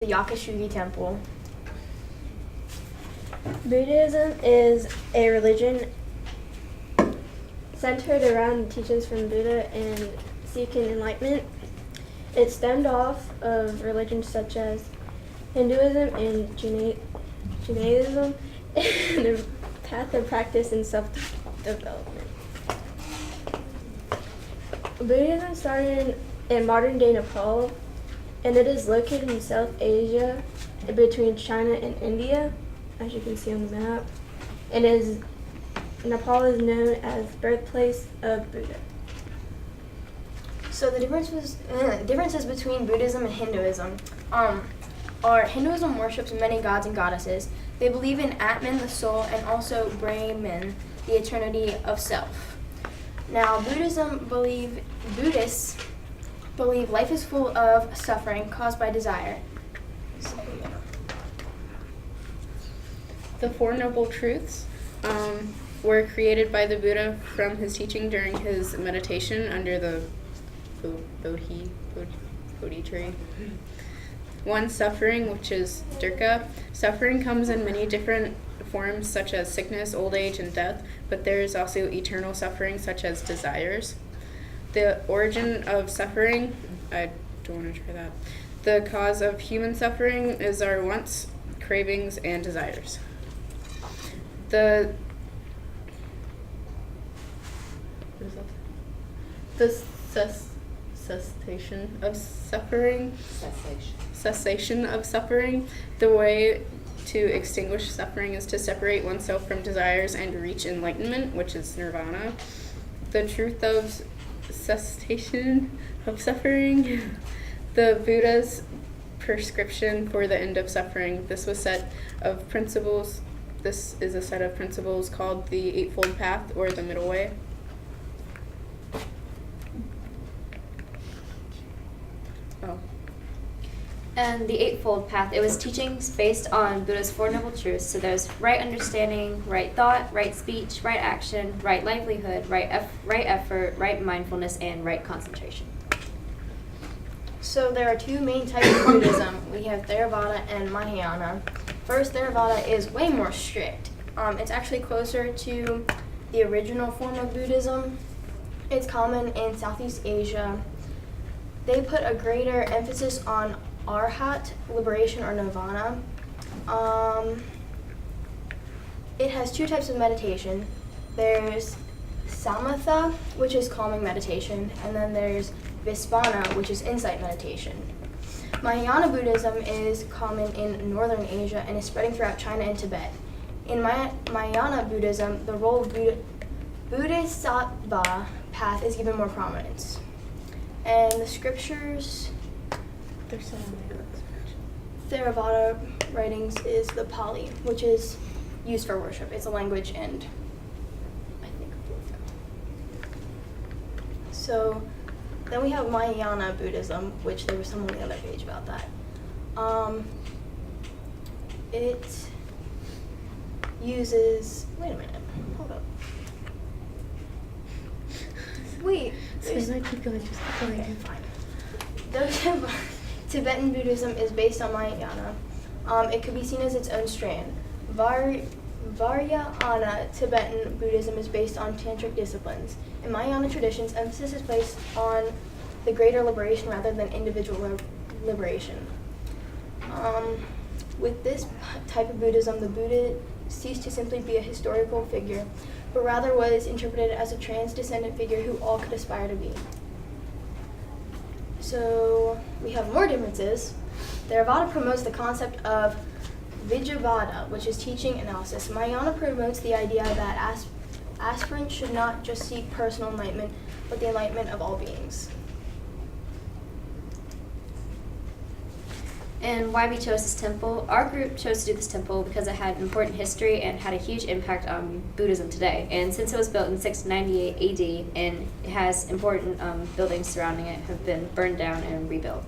The Yakashugi Temple. Buddhism is a religion centered around the teachings from Buddha and seeking enlightenment. It stemmed off of religions such as Hinduism and Judaism and the path of practice and self-development. Buddhism started in modern-day Nepal, and it is located in South Asia between China and India, as you can see on the map. Nepal is known as birthplace of Buddha. So the differences between Buddhism and Hinduism are Hinduism worships many gods and goddesses. They believe in Atman, the soul, and also Brahman, the eternity of self. Now, Buddhists believe life is full of suffering caused by desire. The Four Noble Truths were created by the Buddha from his teaching during his meditation under the Bodhi tree. One, suffering, which is dukkha. Suffering comes in many different forms, such as sickness, old age, and death, but there is also eternal suffering, such as desires. The origin of suffering, I don't want to try that. The cause of human suffering is our wants, cravings, and desires. The cessation of suffering. Cessation of suffering. The way to extinguish suffering is to separate oneself from desires and reach enlightenment, which is nirvana. The truth of cessation of suffering. The Buddha's prescription for the end of suffering. This is a set of principles called the Eightfold Path, or the Middle Way. And the Eightfold Path, it was teachings based on Buddha's Four Noble Truths. So there's right understanding, right thought, right speech, right action, right livelihood, right effort, right mindfulness, and right concentration. So there are two main types of Buddhism. We have Theravada and Mahayana. First, Theravada is way more strict. It's actually closer to the original form of Buddhism. It's common in Southeast Asia. They put a greater emphasis on Arhat, liberation, or nirvana. It has two types of meditation. There's Samatha, which is calming meditation, and then there's Vipassana, which is insight meditation. Mahayana Buddhism is common in northern Asia and is spreading throughout China and Tibet. In Mahayana Buddhism, the role of Bodhisattva path is given more prominence. And the scriptures, Theravada writings is the Pali, which is used for worship. It's a language and I think so. Then we have Mahayana Buddhism, which there was some on the other page about that. It uses, wait a minute, hold up. Wait. So you might keep going, just keep going. Okay, fine. Tibetan Buddhism is based on Mahayana. It could be seen as its own strand. Vajrayana Tibetan Buddhism is based on tantric disciplines. In Mahayana traditions, emphasis is placed on the greater liberation rather than individual liberation. With this type of Buddhism, the Buddha ceased to simply be a historical figure, but rather was interpreted as a transcendent figure who all could aspire to be. So we have more differences. Theravada promotes the concept of Vijayavada, which is teaching analysis. Mahayana promotes the idea that aspirants should not just seek personal enlightenment, but the enlightenment of all beings. And why we chose this temple? Our group chose to do this temple because it had important history and had a huge impact on Buddhism today. And since it was built in 698 AD and it has important buildings surrounding it have been burned down and rebuilt.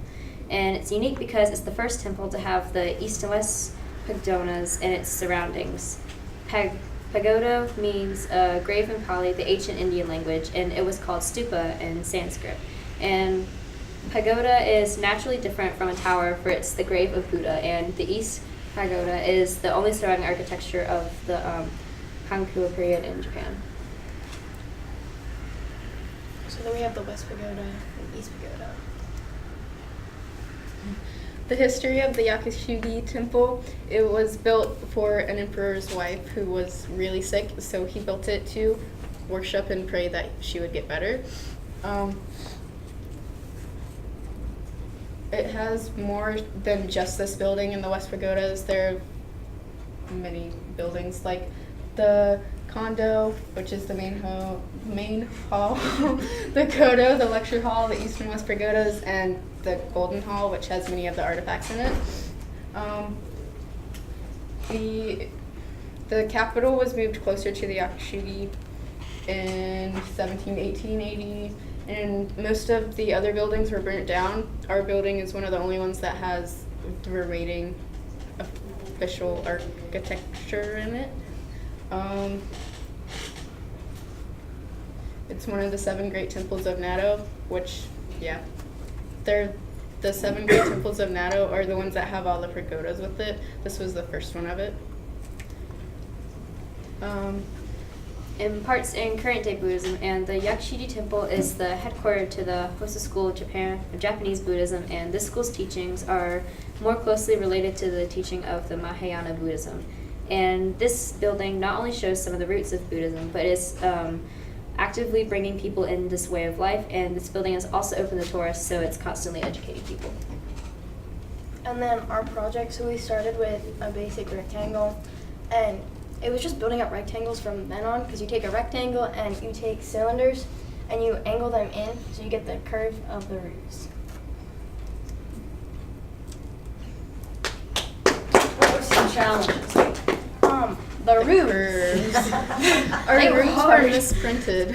And it's unique because it's the first temple to have the east and west pagodas in its surroundings. Pagoda means grave in Pali, the ancient Indian language, and it was called stupa in Sanskrit. And pagoda is naturally different from a tower, for it's the grave of Buddha, and the East Pagoda is the only surviving architecture of the Kankura period in Japan. So then we have the West Pagoda and East Pagoda. The history of the Yakushigi temple, it was built for an emperor's wife who was really sick, so he built it to worship and pray that she would get better. It has more than just this building in the West Pagodas. There are many buildings like the condo, which is the main hall, the kodo, the lecture hall, the East and West Pagodas, and the Golden Hall, which has many of the artifacts in it. The capital was moved closer to the Yakushigi in 1718 AD, and most of the other buildings were burnt down. Our building is one of the only ones that has the remaining official architecture in it. It's one of the 7 great temples of Nato, which, the 7 great temples of Nato are the ones that have all the pagodas with it. This was the first one of it. Imparts in current-day Buddhism, and the Yakushigi Temple is the headquarters to the Hossa School of Japanese Buddhism, and this school's teachings are more closely related to the teaching of the Mahayana Buddhism. And this building not only shows some of the roots of Buddhism, but is actively bringing people in this way of life, and this building is also open to tourists, so it's constantly educating people. And then our project, so we started with a basic rectangle, and it was just building up rectangles from then on, because you take a rectangle and you take cylinders and you angle them in so you get the curve of the roofs. What were some challenges? The roofs. Our They were roofs were hard. misprinted.